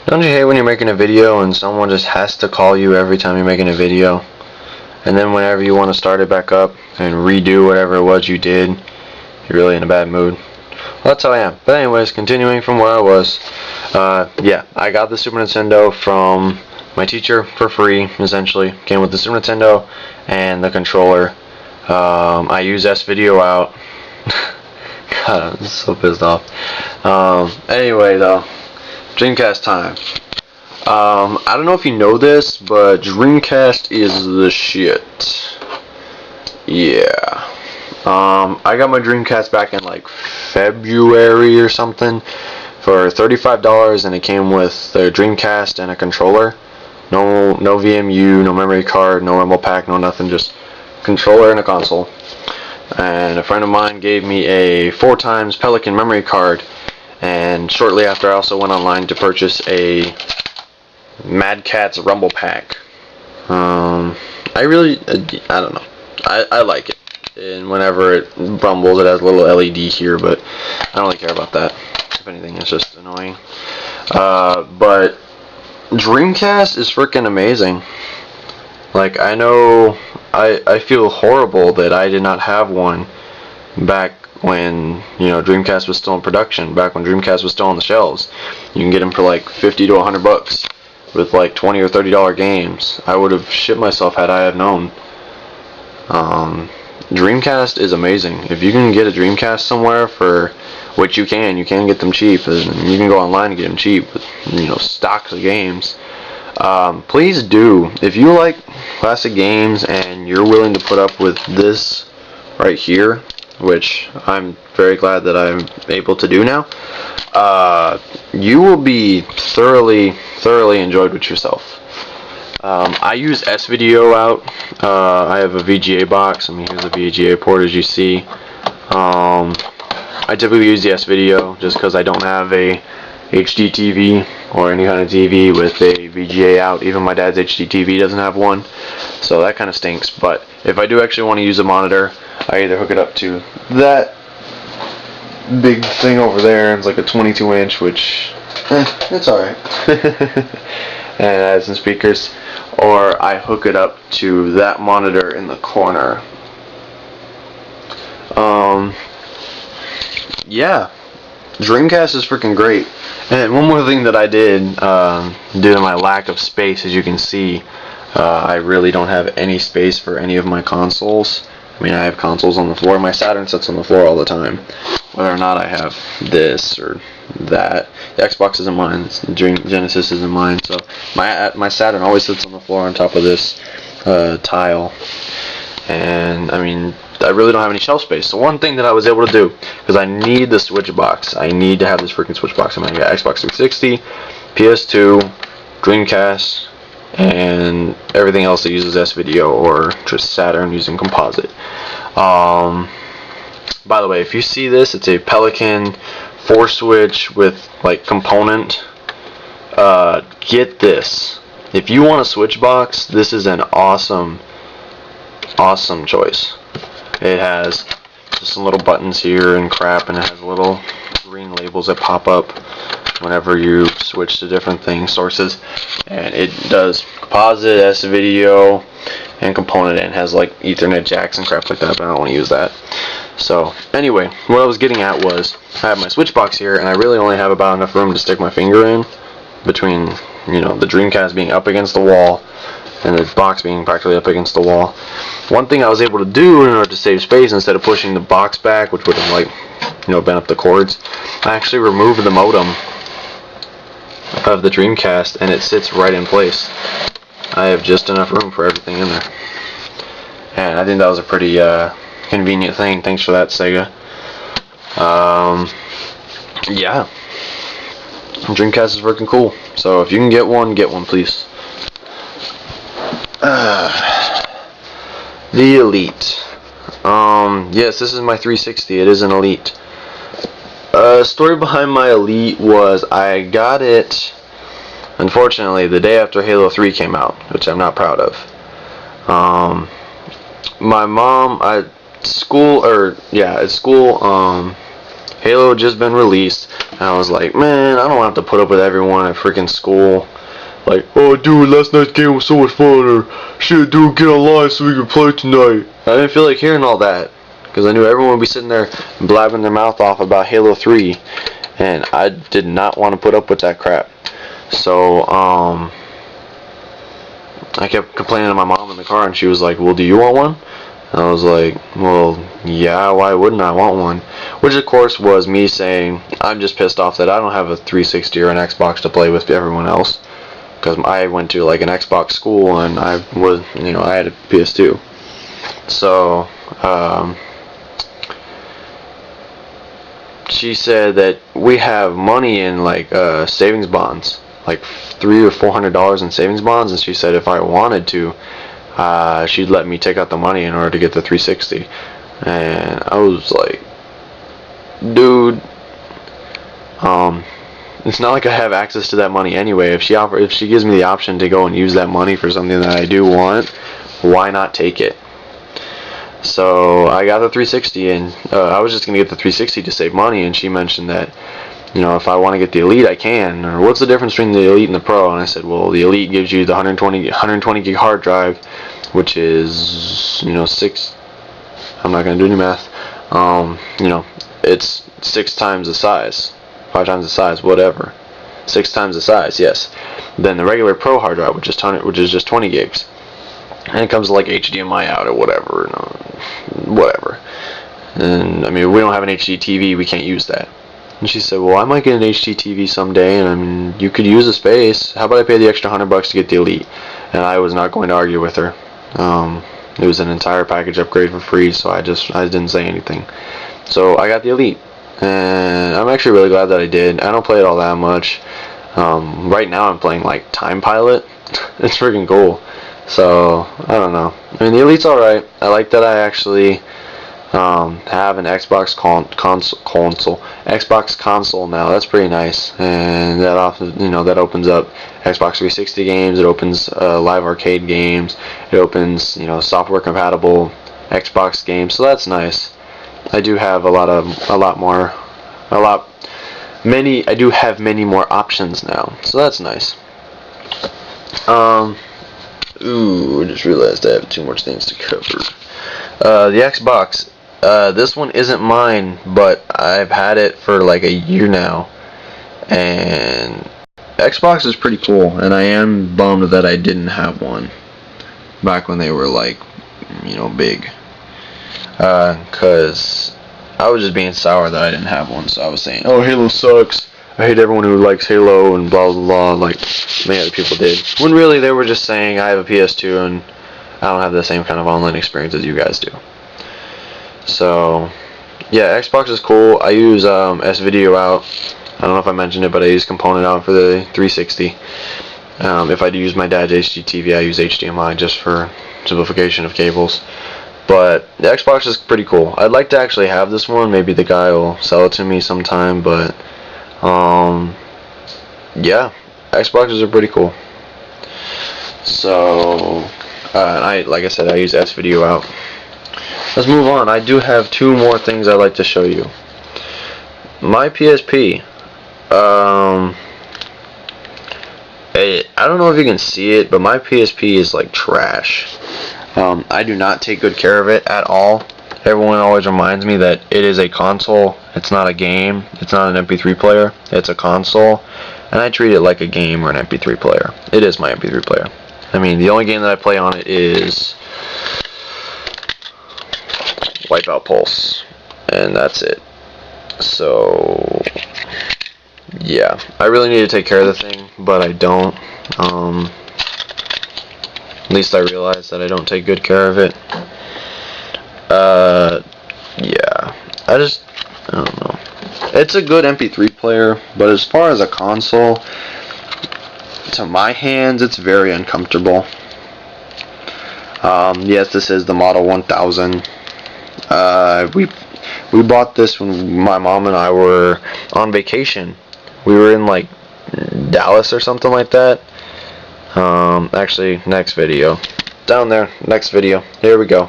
Don't you hate when you're making a video and someone just has to call you every time you're making a video? And then whenever you want to start it back up and redo whatever it was you did, you're really in a bad mood. Well, that's how I am. But anyways, continuing from where I was, yeah, I got the Super Nintendo from my teacher for free, essentially. Came with the Super Nintendo and the controller. I use S-Video out. God, I'm so pissed off. Anyway, though, Dreamcast time. I don't know if you know this, but Dreamcast is the shit. Yeah. I got my Dreamcast back in like February or something for $35, and it came with the Dreamcast and a controller. No VMU, no memory card, no rumble pack, no nothing, just controller and a console. And a friend of mine gave me a 4x Pelican memory card, and shortly after I also went online to purchase a Mad Catz rumble pack. I don't know. I like it. And whenever it rumbles, it has a little LED here, but I don't really care about that. If anything, it's just annoying. But Dreamcast is freaking amazing. Like, I know I feel horrible that I did not have one back when, you know, Dreamcast was still in production, back when Dreamcast was still on the shelves. You can get them for like 50 to 100 bucks with like $20 or $30 games. I would have shit myself had I have known. Dreamcast is amazing. If you can get a Dreamcast somewhere, for which you can get them cheap, and you can go online and get them cheap with, you know, stocks of games. Please do. If you like classic games and you're willing to put up with this right here, which I'm very glad that I'm able to do now, you will be thoroughly enjoyed with yourself. I use S-Video out. I have a VGA box. I mean, here's a VGA port, as you see. I typically use the S-Video just because I don't have a HD TV or any kind of TV with a VGA out. Even my dad's HD TV doesn't have one, so that kind of stinks. But if I do actually want to use a monitor, I either hook it up to that big thing over there. It's like a 22-inch, which it's alright. And it has some speakers, or I hook it up to that monitor in the corner. Yeah, Dreamcast is freaking great. And one more thing that I did, due to my lack of space, as you can see, I really don't have any space for any of my consoles. I mean, I have consoles on the floor. My Saturn sits on the floor all the time, whether or not I have this or that. The Xbox isn't mine. The Genesis isn't mine. So my Saturn always sits on the floor on top of this tile. And I mean, I really don't have any shelf space. So one thing that I was able to do, because I need the Switch box. I need to have this freaking Switch box. I got Xbox 360, PS2, Dreamcast, and everything else that uses S-Video or just Saturn using composite. By the way, if you see this, it's a Pelican 4-switch with like component. Get this. If you want a Switch box, this is an awesome choice. It has just some little buttons here and crap, and it has little green labels that pop up whenever you switch to different sources, and it does composite, S-Video, and component, and has like Ethernet jacks and crap like that, but I don't want to use that. So anyway, what I was getting at was, I have my Switch box here, and I really only have about enough room to stick my finger in, between, you know, the Dreamcast being up against the wall and the box being practically up against the wall. One thing I was able to do in order to save space, instead of pushing the box back, which would have, like, you know, bent up the cords, I actually removed the modem of the Dreamcast, and it sits right in place. I have just enough room for everything in there, and I think that was a pretty convenient thing. Thanks for that, Sega. Yeah, Dreamcast is freaking cool. So if you can get one, please. The Elite. Yes, this is my 360. It is an Elite. Story behind my Elite was I got it, unfortunately, the day after Halo 3 came out, which I'm not proud of. My mom, at school, Halo had just been released, and I was like, man, I don't have to put up with everyone at freaking school. Like, oh dude, last night's game was so much fun, or shit dude, get online so we can play tonight. I didn't feel like hearing all that, because I knew everyone would be sitting there blabbing their mouth off about Halo 3, and I did not want to put up with that crap. So, I kept complaining to my mom in the car, and she was like, well, do you want one? And I was like, well, yeah, why wouldn't I want one? Which, of course, was me saying, I'm just pissed off that I don't have a 360 or an Xbox to play with everyone else. Because I went to, like, an Xbox school, and I was, you know, I had a PS2. So, she said that we have money in, like, savings bonds. Like, $300 or $400 in savings bonds, and she said if I wanted to, she'd let me take out the money in order to get the 360. And I was like, dude, it's not like I have access to that money anyway. If she gives me the option to go and use that money for something that I do want, why not take it? So I got the 360, and I was just gonna get the 360 to save money, and she mentioned that, you know, if I want to get the Elite, I can. Or what's the difference between the Elite and the Pro? And I said, well, the Elite gives you the 120 gig hard drive, which is, you know, I'm not going to do any math. You know, it's 6 times the size, 5 times the size, whatever. 6 times the size, yes. Then the regular Pro hard drive, which is just 20 gigs. And it comes like HDMI out or whatever, whatever. And I mean, we don't have an HD TV, we can't use that. And she said, well, I might get an HD TV someday, and I mean, you could use the space. How about I pay the extra $100 to get the Elite? And I was not going to argue with her. It was an entire package upgrade for free, so I didn't say anything. So I got the Elite, and I'm actually really glad that I did. I don't play it all that much. Right now I'm playing like Time Pilot. It's freaking cool. So I don't know. I mean, the Elite's alright. I like that I actually have an Xbox Xbox console now. That's pretty nice, and that often, you know, that opens up Xbox 360 games. It opens live arcade games. It opens, you know, software compatible Xbox games. So that's nice. I do have I do have many more options now. So that's nice. I just realized I have 2 more things to cover. The Xbox. This one isn't mine, but I've had it for like a year now, and Xbox is pretty cool, and I am bummed that I didn't have one back when they were like, you know, big, cause I was just being sour that I didn't have one. So I was saying, oh, Halo sucks, I hate everyone who likes Halo, and blah blah blah, like many other people did, when really they were just saying I have a PS2 and I don't have the same kind of online experience as you guys do. So, yeah, Xbox is cool. I use S-Video out. I don't know if I mentioned it, but I use Component out for the 360. If I do use my dad's HD TV, I use HDMI just for simplification of cables. But the Xbox is pretty cool. I'd like to actually have this one. Maybe the guy will sell it to me sometime, but yeah, Xboxes are pretty cool. So, like I said, I use S-Video out. Let's move on. I do have 2 more things I'd like to show you. My PSP. I don't know if you can see it, but my PSP is like trash. I do not take good care of it at all. Everyone always reminds me that it is a console. It's not a game. It's not an MP3 player. It's a console. And I treat it like a game or an MP3 player. It is my MP3 player. I mean, the only game that I play on it is Wipeout Pulse, and that's it. So yeah, I really need to take care of the thing, but I don't. At least I realize that I don't take good care of it. Yeah, I don't know. It's a good MP3 player, but as far as a console, to my hands, it's very uncomfortable. Yes, this is the Model 1000. We bought this when my mom and I were on vacation. We were in like Dallas or something like that. Actually, next video. Down there, next video. Here we go.